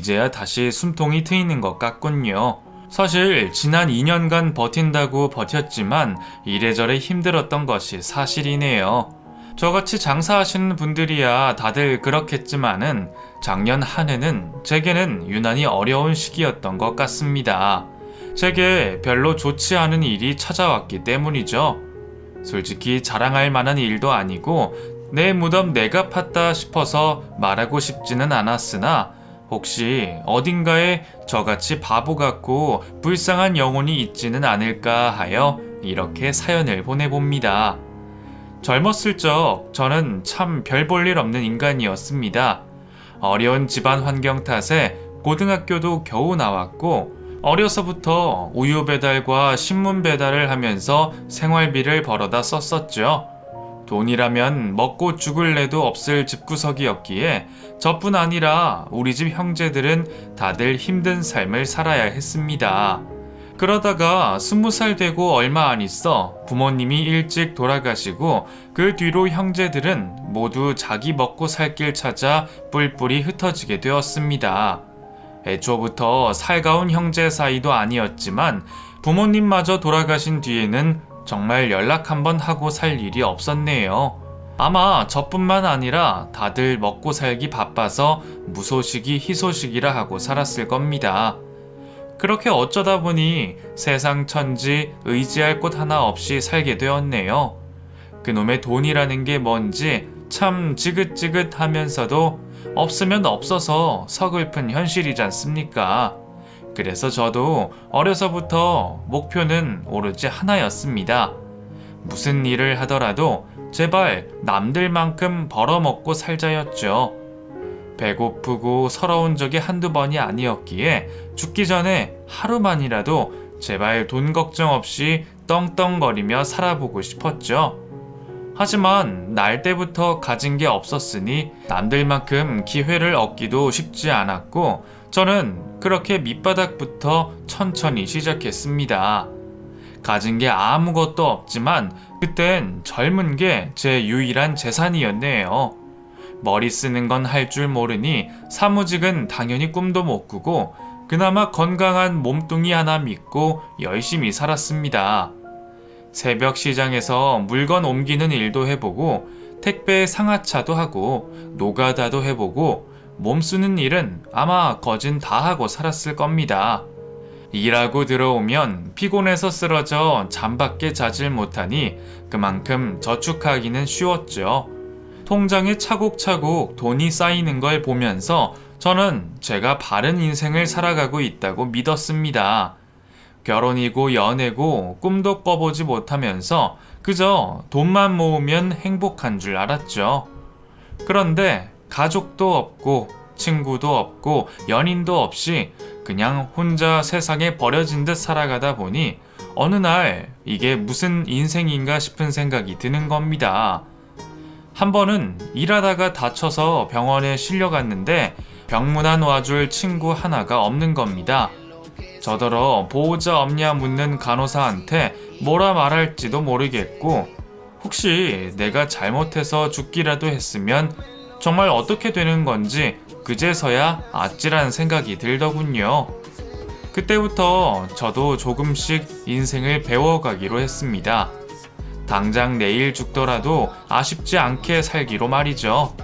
이제야 다시 숨통이 트이는 것 같군요. 사실 지난 2년간 버틴다고 버텼지만 이래저래 힘들었던 것이 사실이네요. 저같이 장사하시는 분들이야 다들 그렇겠지만은 작년 한 해는 제게는 유난히 어려운 시기였던 것 같습니다. 제게 별로 좋지 않은 일이 찾아왔기 때문이죠. 솔직히 자랑할 만한 일도 아니고 내 무덤 내가 팠다 싶어서 말하고 싶지는 않았으나 혹시 어딘가에 저같이 바보 같고 불쌍한 영혼이 있지는 않을까 하여 이렇게 사연을 보내봅니다. 젊었을 적 저는 참 별 볼 일 없는 인간이었습니다. 어려운 집안 환경 탓에 고등학교도 겨우 나왔고 어려서부터 우유 배달과 신문 배달을 하면서 생활비를 벌어다 썼었죠. 돈이라면 먹고 죽을 애도 없을 집구석이었기에 저뿐 아니라 우리 집 형제들은 다들 힘든 삶을 살아야 했습니다. 그러다가 20살 되고 얼마 안 있어 부모님이 일찍 돌아가시고 그 뒤로 형제들은 모두 자기 먹고 살 길 찾아 뿔뿔이 흩어지게 되었습니다. 애초부터 살가운 형제 사이도 아니었지만 부모님마저 돌아가신 뒤에는 정말 연락 한번 하고 살 일이 없었네요. 아마 저뿐만 아니라 다들 먹고 살기 바빠서 무소식이 희소식이라 하고 살았을 겁니다. 그렇게 어쩌다 보니 세상 천지 의지할 곳 하나 없이 살게 되었네요. 그놈의 돈이라는 게 뭔지 참 지긋지긋하면서도 없으면 없어서 서글픈 현실이지 않습니까? 그래서 저도 어려서부터 목표는 오로지 하나였습니다. 무슨 일을 하더라도 제발 남들만큼 벌어먹고 살자였죠. 배고프고 서러운 적이 한두 번이 아니었기에 죽기 전에 하루만이라도 제발 돈 걱정 없이 떵떵거리며 살아보고 싶었죠. 하지만 날 때부터 가진 게 없었으니 남들만큼 기회를 얻기도 쉽지 않았고 저는 그렇게 밑바닥부터 천천히 시작했습니다. 가진 게 아무것도 없지만 그땐 젊은 게 제 유일한 재산이었네요. 머리 쓰는 건 할 줄 모르니 사무직은 당연히 꿈도 못 꾸고 그나마 건강한 몸뚱이 하나 믿고 열심히 살았습니다. 새벽 시장에서 물건 옮기는 일도 해보고 택배 상하차도 하고 노가다도 해보고 몸 쓰는 일은 아마 거진 다 하고 살았을 겁니다. 일하고 들어오면 피곤해서 쓰러져 잠밖에 자질 못하니 그만큼 저축하기는 쉬웠죠. 통장에 차곡차곡 돈이 쌓이는 걸 보면서 저는 제가 바른 인생을 살아가고 있다고 믿었습니다. 결혼이고 연애고 꿈도 꿔보지 못하면서 그저 돈만 모으면 행복한 줄 알았죠. 그런데 가족도 없고 친구도 없고 연인도 없이 그냥 혼자 세상에 버려진 듯 살아가다 보니 어느 날 이게 무슨 인생인가 싶은 생각이 드는 겁니다. 한 번은 일하다가 다쳐서 병원에 실려갔는데 병문안 와줄 친구 하나가 없는 겁니다. 저더러 보호자 없냐 묻는 간호사한테 뭐라 말할지도 모르겠고 혹시 내가 잘못해서 죽기라도 했으면 정말 어떻게 되는 건지 그제서야 아찔한 생각이 들더군요. 그때부터 저도 조금씩 인생을 배워가기로 했습니다. 당장 내일 죽더라도 아쉽지 않게 살기로 말이죠.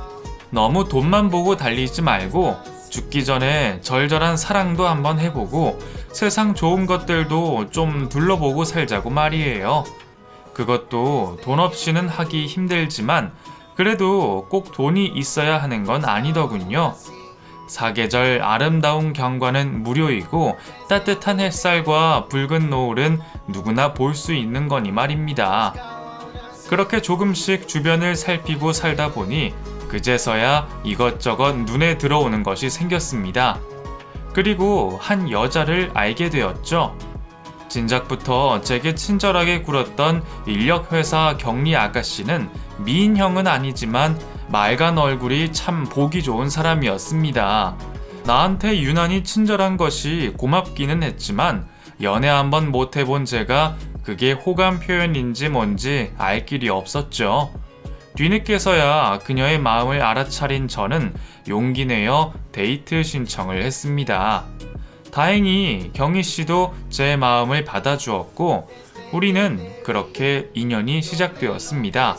너무 돈만 보고 달리지 말고 죽기 전에 절절한 사랑도 한번 해보고 세상 좋은 것들도 좀 둘러보고 살자고 말이에요. 그것도 돈 없이는 하기 힘들지만 그래도 꼭 돈이 있어야 하는 건 아니더군요. 사계절 아름다운 경관은 무료이고 따뜻한 햇살과 붉은 노을은 누구나 볼 수 있는 거니 말입니다. 그렇게 조금씩 주변을 살피고 살다 보니 그제서야 이것저것 눈에 들어오는 것이 생겼습니다. 그리고 한 여자를 알게 되었죠. 진작부터 제게 친절하게 굴었던 인력회사 격리 아가씨는 미인형은 아니지만 맑은 얼굴이 참 보기 좋은 사람이었습니다. 나한테 유난히 친절한 것이 고맙기는 했지만 연애 한번 못해본 제가 그게 호감 표현인지 뭔지 알 길이 없었죠. 뒤늦게서야 그녀의 마음을 알아차린 저는 용기 내어 데이트 신청을 했습니다. 다행히 경희 씨도 제 마음을 받아주었고 우리는 그렇게 인연이 시작되었습니다.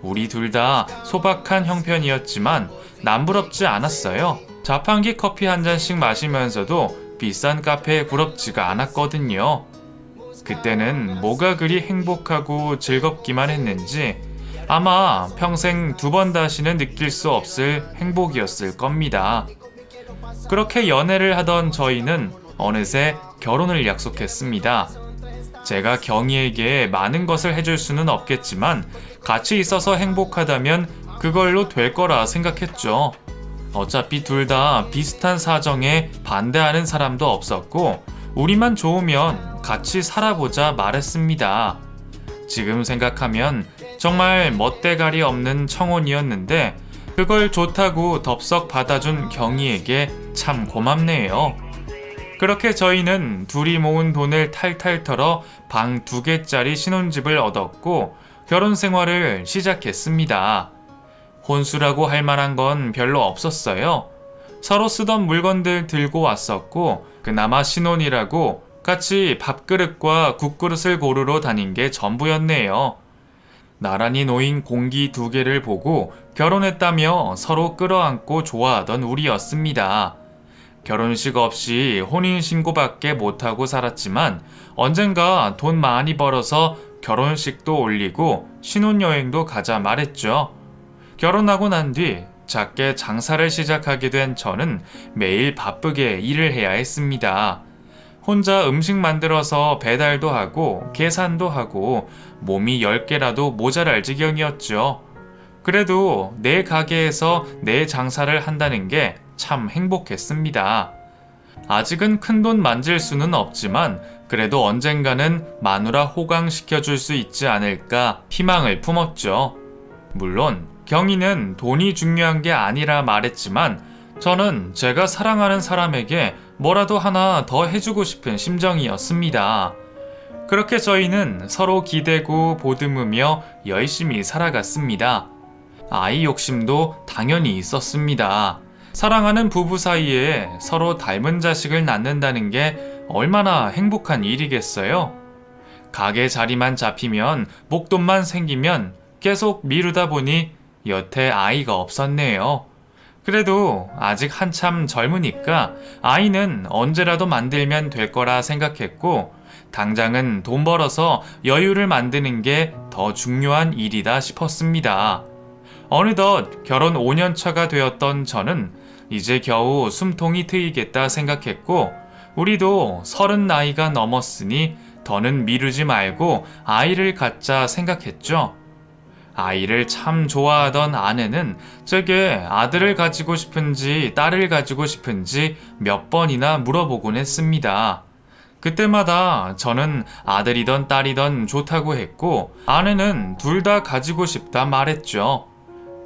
우리 둘 다 소박한 형편이었지만 남부럽지 않았어요. 자판기 커피 한 잔씩 마시면서도 비싼 카페에 부럽지가 않았거든요. 그때는 뭐가 그리 행복하고 즐겁기만 했는지 아마 평생 두 번 다시는 느낄 수 없을 행복이었을 겁니다. 그렇게 연애를 하던 저희는 어느새 결혼을 약속했습니다. 제가 경희에게 많은 것을 해줄 수는 없겠지만 같이 있어서 행복하다면 그걸로 될 거라 생각했죠. 어차피 둘 다 비슷한 사정에 반대하는 사람도 없었고 우리만 좋으면 같이 살아보자 말했습니다. 지금 생각하면 정말 멋대가리 없는 청혼이었는데 그걸 좋다고 덥석 받아준 경희에게 참 고맙네요. 그렇게 저희는 둘이 모은 돈을 탈탈 털어 방 2개짜리 신혼집을 얻었고 결혼 생활을 시작했습니다. 혼수라고 할 만한 건 별로 없었어요. 서로 쓰던 물건들 들고 왔었고 그나마 신혼이라고 같이 밥그릇과 국그릇을 고르러 다닌 게 전부였네요. 나란히 놓인 공기 2개를 보고 결혼했다며 서로 끌어안고 좋아하던 우리였습니다. 결혼식 없이 혼인신고밖에 못하고 살았지만 언젠가 돈 많이 벌어서 결혼식도 올리고 신혼여행도 가자 말했죠. 결혼하고 난 뒤 작게 장사를 시작하게 된 저는 매일 바쁘게 일을 해야 했습니다. 혼자 음식 만들어서 배달도 하고 계산도 하고 몸이 10개라도 모자랄 지경이었죠. 그래도 내 가게에서 내 장사를 한다는 게 참 행복했습니다. 아직은 큰돈 만질 수는 없지만 그래도 언젠가는 마누라 호강시켜줄 수 있지 않을까 희망을 품었죠. 물론 경희는 돈이 중요한 게 아니라 말했지만 저는 제가 사랑하는 사람에게 뭐라도 하나 더 해주고 싶은 심정이었습니다. 그렇게 저희는 서로 기대고 보듬으며 열심히 살아갔습니다. 아이 욕심도 당연히 있었습니다. 사랑하는 부부 사이에 서로 닮은 자식을 낳는다는 게 얼마나 행복한 일이겠어요? 가게 자리만 잡히면 목돈만 생기면 계속 미루다 보니 여태 아이가 없었네요. 그래도 아직 한참 젊으니까 아이는 언제라도 만들면 될 거라 생각했고 당장은 돈 벌어서 여유를 만드는 게 더 중요한 일이다 싶었습니다. 어느덧 결혼 5년 차가 되었던 저는 이제 겨우 숨통이 트이겠다 생각했고 우리도 30 나이가 넘었으니 더는 미루지 말고 아이를 갖자 생각했죠. 아이를 참 좋아하던 아내는 제게 아들을 가지고 싶은지 딸을 가지고 싶은지 몇 번이나 물어보곤 했습니다. 그때마다 저는 아들이던 딸이던 좋다고 했고 아내는 둘 다 가지고 싶다 말했죠.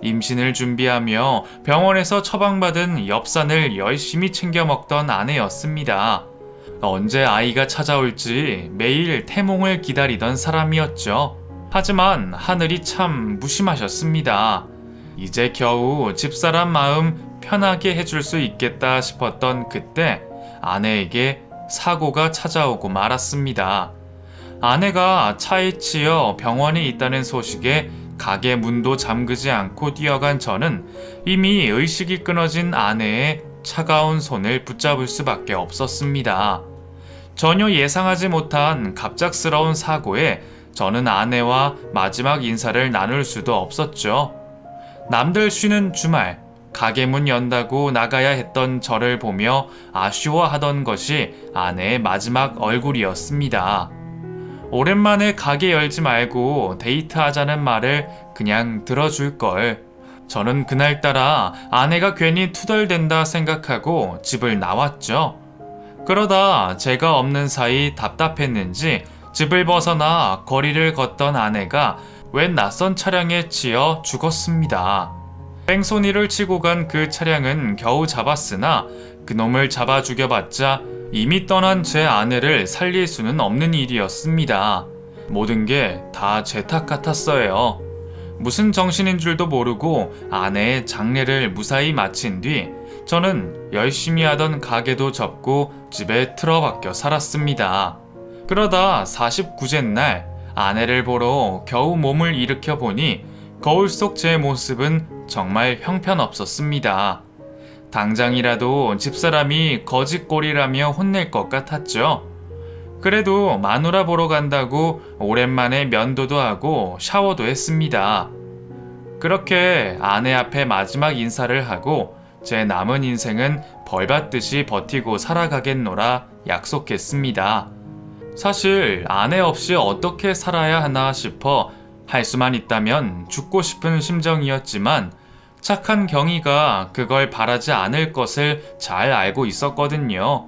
임신을 준비하며 병원에서 처방받은 엽산을 열심히 챙겨 먹던 아내였습니다. 언제 아이가 찾아올지 매일 태몽을 기다리던 사람이었죠. 하지만 하늘이 참 무심하셨습니다. 이제 겨우 집사람 마음 편하게 해줄 수 있겠다 싶었던 그때 아내에게 사고가 찾아오고 말았습니다. 아내가 차에 치여 병원에 있다는 소식에 가게 문도 잠그지 않고 뛰어간 저는 이미 의식이 끊어진 아내의 차가운 손을 붙잡을 수밖에 없었습니다. 전혀 예상하지 못한 갑작스러운 사고에 저는 아내와 마지막 인사를 나눌 수도 없었죠. 남들 쉬는 주말, 가게 문 연다고 나가야 했던 저를 보며 아쉬워하던 것이 아내의 마지막 얼굴이었습니다. 오랜만에 가게 열지 말고 데이트하자는 말을 그냥 들어줄 걸. 저는 그날따라 아내가 괜히 투덜댄다 생각하고 집을 나왔죠. 그러다 제가 없는 사이 답답했는지 집을 벗어나 거리를 걷던 아내가 웬 낯선 차량에 치여 죽었습니다. 뺑소니를 치고 간 그 차량은 겨우 잡았으나 그놈을 잡아 죽여봤자 이미 떠난 제 아내를 살릴 수는 없는 일이었습니다. 모든 게 다 제 탓 같았어요. 무슨 정신인 줄도 모르고 아내의 장례를 무사히 마친 뒤 저는 열심히 하던 가게도 접고 집에 틀어박혀 살았습니다. 그러다 49째 날 아내를 보러 겨우 몸을 일으켜 보니 거울 속 제 모습은 정말 형편없었습니다. 당장이라도 집사람이 거짓골이라며 혼낼 것 같았죠. 그래도 마누라 보러 간다고 오랜만에 면도도 하고 샤워도 했습니다. 그렇게 아내 앞에 마지막 인사를 하고 제 남은 인생은 벌받듯이 버티고 살아가겠노라 약속했습니다. 사실 아내 없이 어떻게 살아야 하나 싶어 할 수만 있다면 죽고 싶은 심정이었지만 착한 경희가 그걸 바라지 않을 것을 잘 알고 있었거든요.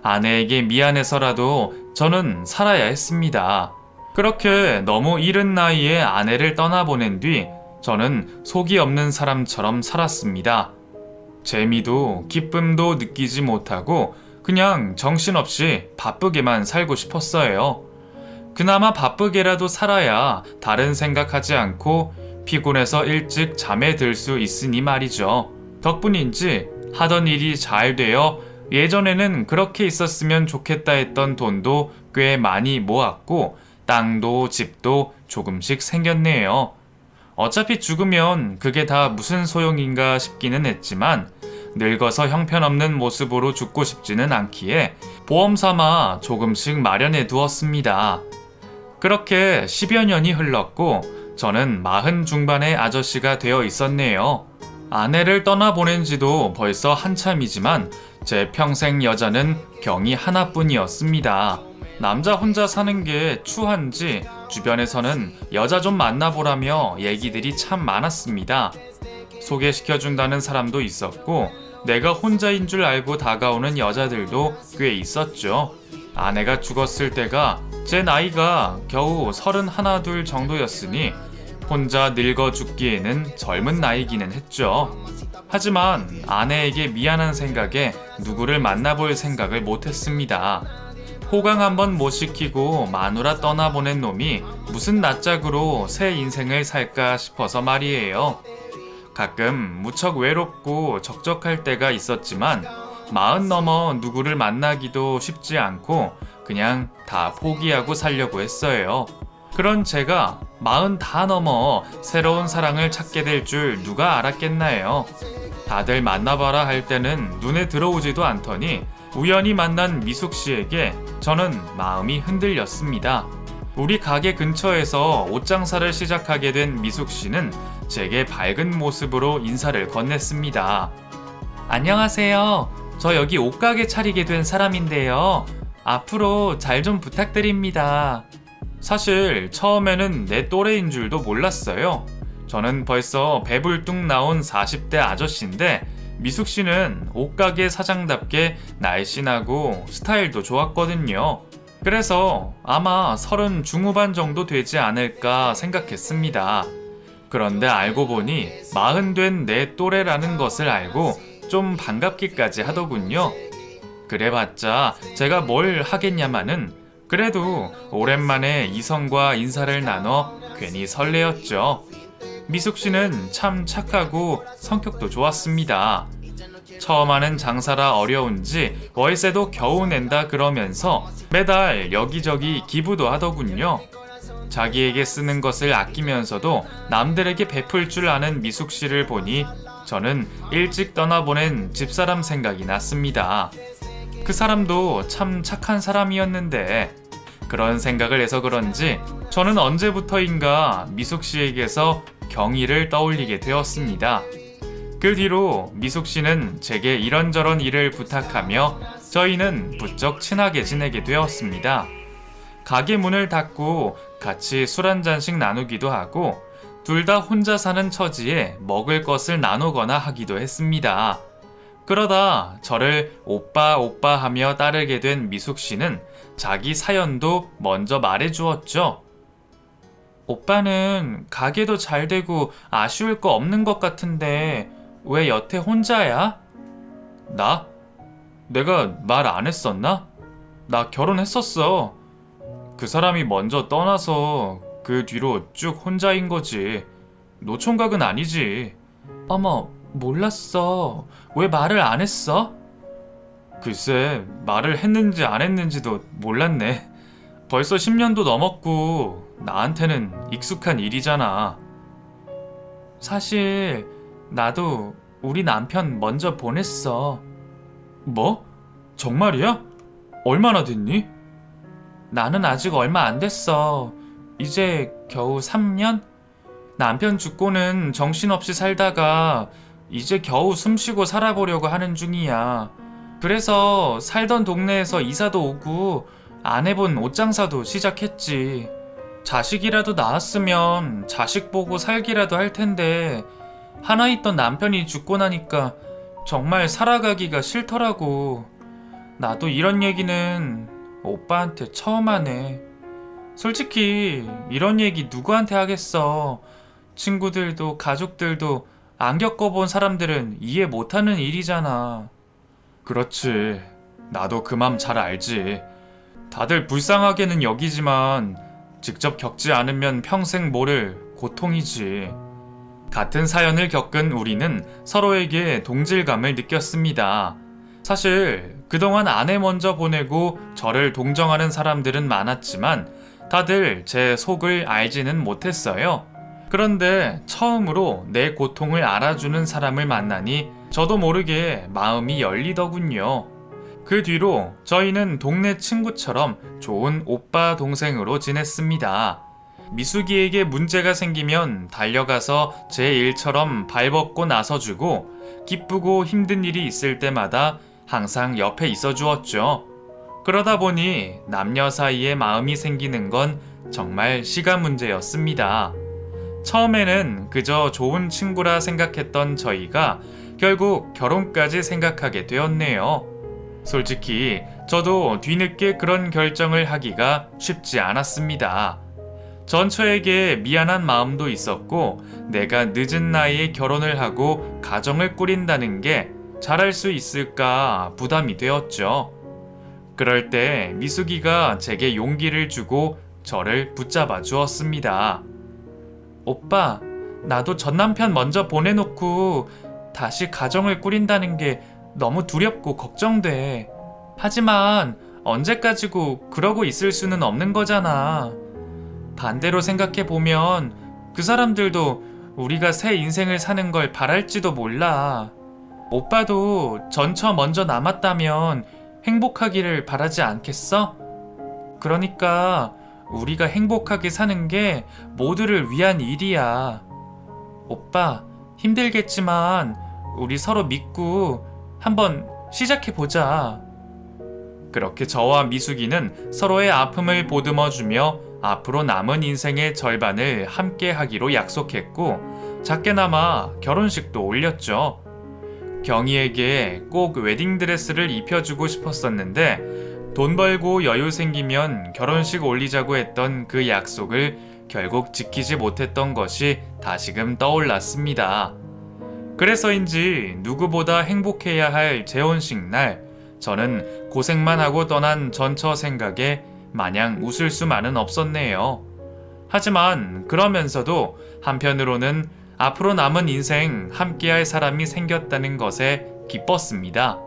아내에게 미안해서라도 저는 살아야 했습니다. 그렇게 너무 이른 나이에 아내를 떠나보낸 뒤 저는 속이 없는 사람처럼 살았습니다. 재미도 기쁨도 느끼지 못하고 그냥 정신없이 바쁘게만 살고 싶었어요. 그나마 바쁘게라도 살아야 다른 생각하지 않고 피곤해서 일찍 잠에 들 수 있으니 말이죠. 덕분인지 하던 일이 잘 되어 예전에는 그렇게 있었으면 좋겠다 했던 돈도 꽤 많이 모았고 땅도 집도 조금씩 생겼네요. 어차피 죽으면 그게 다 무슨 소용인가 싶기는 했지만 늙어서 형편없는 모습으로 죽고 싶지는 않기에 보험 삼아 조금씩 마련해 두었습니다. 그렇게 10여 년이 흘렀고 저는 40 중반의 아저씨가 되어 있었네요. 아내를 떠나보낸 지도 벌써 한참이지만 제 평생 여자는 경이 하나뿐이었습니다. 남자 혼자 사는 게 추한지 주변에서는 여자 좀 만나보라며 얘기들이 참 많았습니다. 소개시켜준다는 사람도 있었고 내가 혼자인 줄 알고 다가오는 여자들도 꽤 있었죠. 아내가 죽었을 때가 제 나이가 겨우 31, 2 정도였으니 혼자 늙어 죽기에는 젊은 나이기는 했죠. 하지만 아내에게 미안한 생각에 누구를 만나볼 생각을 못했습니다. 호강 한번 못 시키고 마누라 떠나보낸 놈이 무슨 낯짝으로 새 인생을 살까 싶어서 말이에요. 가끔 무척 외롭고 적적할 때가 있었지만 40 넘어 누구를 만나기도 쉽지 않고 그냥 다 포기하고 살려고 했어요. 그런 제가 40 다 넘어 새로운 사랑을 찾게 될 줄 누가 알았겠나요? 다들 만나봐라 할 때는 눈에 들어오지도 않더니 우연히 만난 미숙 씨에게 저는 마음이 흔들렸습니다. 우리 가게 근처에서 옷장사를 시작하게 된 미숙 씨는 제게 밝은 모습으로 인사를 건넸습니다. 안녕하세요. 저 여기 옷가게 차리게 된 사람인데요. 앞으로 잘 좀 부탁드립니다. 사실 처음에는 내 또래인 줄도 몰랐어요. 저는 벌써 배불뚝 나온 40대 아저씨인데 미숙 씨는 옷가게 사장답게 날씬하고 스타일도 좋았거든요. 그래서 아마 30 중후반 정도 되지 않을까 생각했습니다. 그런데 알고 보니 40 된 내 또래라는 것을 알고 좀 반갑기까지 하더군요. 그래봤자 제가 뭘 하겠냐마는 그래도 오랜만에 이성과 인사를 나눠 괜히 설레었죠. 미숙 씨는 참 착하고 성격도 좋았습니다. 처음 하는 장사라 어려운지 월세도 겨우 낸다 그러면서 매달 여기저기 기부도 하더군요. 자기에게 쓰는 것을 아끼면서도 남들에게 베풀 줄 아는 미숙 씨를 보니 저는 일찍 떠나보낸 집사람 생각이 났습니다. 그 사람도 참 착한 사람이었는데 그런 생각을 해서 그런지 저는 언제부터인가 미숙 씨에게서 경의를 떠올리게 되었습니다. 그 뒤로 미숙 씨는 제게 이런저런 일을 부탁하며 저희는 부쩍 친하게 지내게 되었습니다. 가게 문을 닫고 같이 술 한 잔씩 나누기도 하고 둘 다 혼자 사는 처지에 먹을 것을 나누거나 하기도 했습니다. 그러다 저를 오빠 오빠 하며 따르게 된 미숙 씨는 자기 사연도 먼저 말해주었죠. 오빠는 가게도 잘 되고 아쉬울 거 없는 것 같은데 왜 여태 혼자야? 나? 내가 말 안 했었나? 나 결혼했었어. 그 사람이 먼저 떠나서 그 뒤로 쭉 혼자인 거지. 노총각은 아니지. 어머, 몰랐어. 왜 말을 안 했어? 글쎄, 말을 했는지 안 했는지도 몰랐네. 벌써 10년도 넘었고 나한테는 익숙한 일이잖아. 사실 나도 우리 남편 먼저 보냈어. 뭐? 정말이야? 얼마나 됐니? 나는 아직 얼마 안 됐어. 이제 겨우 3년? 남편 죽고는 정신없이 살다가 이제 겨우 숨쉬고 살아보려고 하는 중이야. 그래서 살던 동네에서 이사도 오고 안 해본 옷장사도 시작했지. 자식이라도 낳았으면 자식 보고 살기라도 할 텐데 하나 있던 남편이 죽고 나니까 정말 살아가기가 싫더라고. 나도 이런 얘기는 오빠한테 처음 하네. 솔직히 이런 얘기 누구한테 하겠어. 친구들도 가족들도 안 겪어본 사람들은 이해 못하는 일이잖아. 그렇지. 나도 그 맘 잘 알지. 다들 불쌍하게는 여기지만 직접 겪지 않으면 평생 모를 고통이지. 같은 사연을 겪은 우리는 서로에게 동질감을 느꼈습니다. 사실 그동안 아내 먼저 보내고 저를 동정하는 사람들은 많았지만 다들 제 속을 알지는 못했어요. 그런데 처음으로 내 고통을 알아주는 사람을 만나니 저도 모르게 마음이 열리더군요. 그 뒤로 저희는 동네 친구처럼 좋은 오빠 동생으로 지냈습니다. 미숙이에게 문제가 생기면 달려가서 제 일처럼 발벗고 나서주고 기쁘고 힘든 일이 있을 때마다 항상 옆에 있어 주었죠. 그러다 보니 남녀 사이에 마음이 생기는 건 정말 시간 문제였습니다. 처음에는 그저 좋은 친구라 생각했던 저희가 결국 결혼까지 생각하게 되었네요. 솔직히 저도 뒤늦게 그런 결정을 하기가 쉽지 않았습니다. 전처에게 미안한 마음도 있었고 내가 늦은 나이에 결혼을 하고 가정을 꾸린다는 게 잘할 수 있을까 부담이 되었죠. 그럴 때 미숙이가 제게 용기를 주고 저를 붙잡아 주었습니다. 오빠, 나도 전 남편 먼저 보내놓고 다시 가정을 꾸린다는 게 너무 두렵고 걱정돼. 하지만 언제까지고 그러고 있을 수는 없는 거잖아. 반대로 생각해보면 그 사람들도 우리가 새 인생을 사는 걸 바랄지도 몰라. 오빠도 전처 먼저 남았다면 행복하기를 바라지 않겠어? 그러니까 우리가 행복하게 사는 게 모두를 위한 일이야. 오빠, 힘들겠지만 우리 서로 믿고 한번 시작해보자. 그렇게 저와 미숙이는 서로의 아픔을 보듬어주며 앞으로 남은 인생의 절반을 함께 하기로 약속했고 작게나마 결혼식도 올렸죠. 경희에게 꼭 웨딩드레스를 입혀주고 싶었었는데 돈 벌고 여유 생기면 결혼식 올리자고 했던 그 약속을 결국 지키지 못했던 것이 다시금 떠올랐습니다. 그래서인지 누구보다 행복해야 할 재혼식 날 저는 고생만 하고 떠난 전처 생각에 마냥 웃을 수만은 없었네요. 하지만 그러면서도 한편으로는 앞으로 남은 인생 함께할 사람이 생겼다는 것에 기뻤습니다.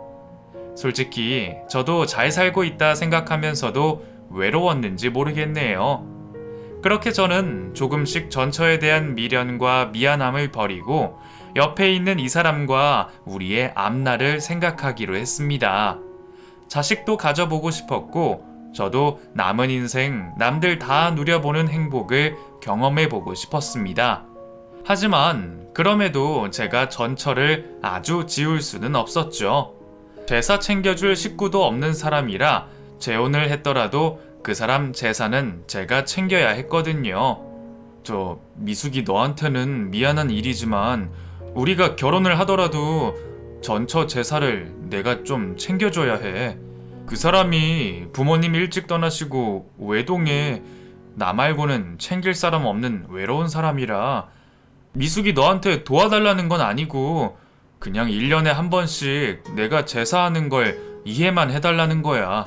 솔직히 저도 잘 살고 있다 생각하면서도 외로웠는지 모르겠네요. 그렇게 저는 조금씩 전처에 대한 미련과 미안함을 버리고 옆에 있는 이 사람과 우리의 앞날을 생각하기로 했습니다. 자식도 가져보고 싶었고 저도 남은 인생 남들 다 누려보는 행복을 경험해보고 싶었습니다. 하지만 그럼에도 제가 전처를 아주 지울 수는 없었죠. 제사 챙겨줄 식구도 없는 사람이라 재혼을 했더라도 그 사람 재산은 제가 챙겨야 했거든요. 저 미숙이 너한테는 미안한 일이지만 우리가 결혼을 하더라도 전처 제사를 내가 좀 챙겨줘야 해. 그 사람이 부모님 일찍 떠나시고 외동에 나 말고는 챙길 사람 없는 외로운 사람이라 미숙이 너한테 도와달라는 건 아니고 그냥 1년에 한 번씩 내가 제사하는 걸 이해만 해달라는 거야.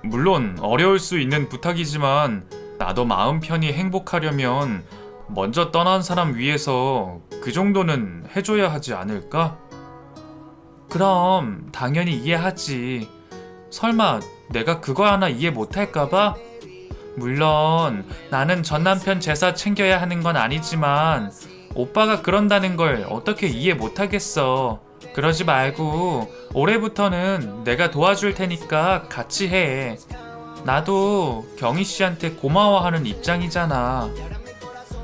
물론 어려울 수 있는 부탁이지만 나도 마음 편히 행복하려면 먼저 떠난 사람 위해서 그 정도는 해줘야 하지 않을까? 그럼 당연히 이해하지. 설마 내가 그거 하나 이해 못할까봐? 물론 나는 전 남편 제사 챙겨야 하는 건 아니지만 오빠가 그런다는 걸 어떻게 이해 못하겠어. 그러지 말고 올해부터는 내가 도와줄 테니까 같이 해. 나도 경희 씨한테 고마워하는 입장이잖아.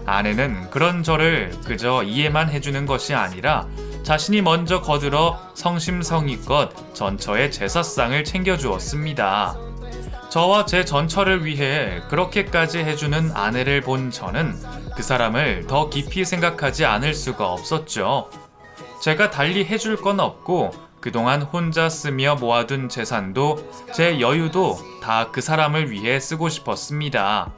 아내는 그런 저를 그저 이해만 해주는 것이 아니라 자신이 먼저 거들어 성심성의껏 전처의 제사상을 챙겨주었습니다. 저와 제 전처를 위해 그렇게까지 해주는 아내를 본 저는 그 사람을 더 깊이 생각하지 않을 수가 없었죠. 제가 달리 해줄 건 없고 그동안 혼자 쓰며 모아둔 재산도 제 여유도 다 그 사람을 위해 쓰고 싶었습니다.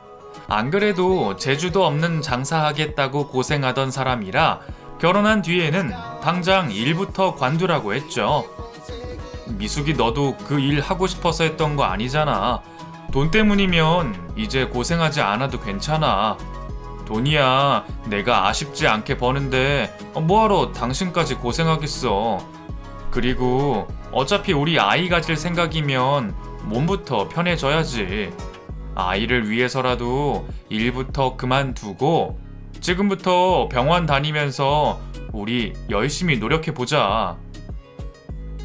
안 그래도 재주도 없는 장사하겠다고 고생하던 사람이라 결혼한 뒤에는 당장 일부터 관두라고 했죠. 미숙이 너도 그 일 하고 싶어서 했던 거 아니잖아. 돈 때문이면 이제 고생하지 않아도 괜찮아. 돈이야 내가 아쉽지 않게 버는데 뭐하러 당신까지 고생하겠어. 그리고 어차피 우리 아이 가질 생각이면 몸부터 편해져야지. 아이를 위해서라도 일부터 그만두고 지금부터 병원 다니면서 우리 열심히 노력해보자.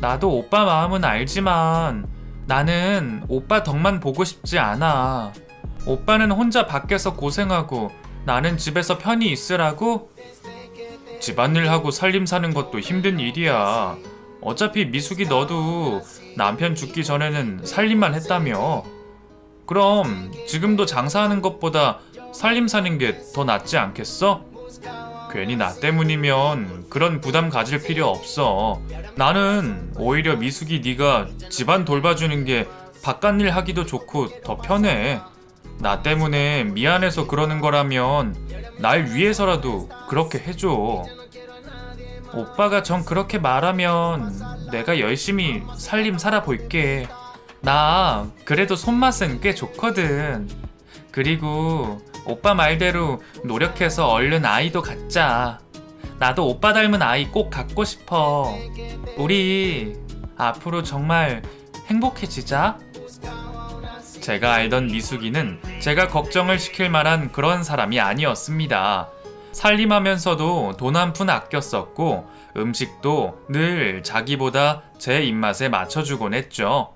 나도 오빠 마음은 알지만 나는 오빠 덕만 보고 싶지 않아. 오빠는 혼자 밖에서 고생하고 나는 집에서 편히 있으라고? 집안일 하고 살림 사는 것도 힘든 일이야. 어차피 미숙이 너도 남편 죽기 전에는 살림만 했다며. 그럼 지금도 장사하는 것보다 살림 사는 게 더 낫지 않겠어? 괜히 나 때문이면 그런 부담 가질 필요 없어. 나는 오히려 미숙이 네가 집안 돌봐주는 게 바깥일 하기도 좋고 더 편해. 나 때문에 미안해서 그러는 거라면 날 위해서라도 그렇게 해줘. 오빠가 전 그렇게 말하면 내가 열심히 살림 살아볼게. 나 그래도 손맛은 꽤 좋거든. 그리고 오빠 말대로 노력해서 얼른 아이도 갖자. 나도 오빠 닮은 아이 꼭 갖고 싶어. 우리 앞으로 정말 행복해지자. 제가 알던 미숙이는 제가 걱정을 시킬 만한 그런 사람이 아니었습니다. 살림하면서도 돈 한 푼 아껴 썼고 음식도 늘 자기보다 제 입맛에 맞춰주곤 했죠.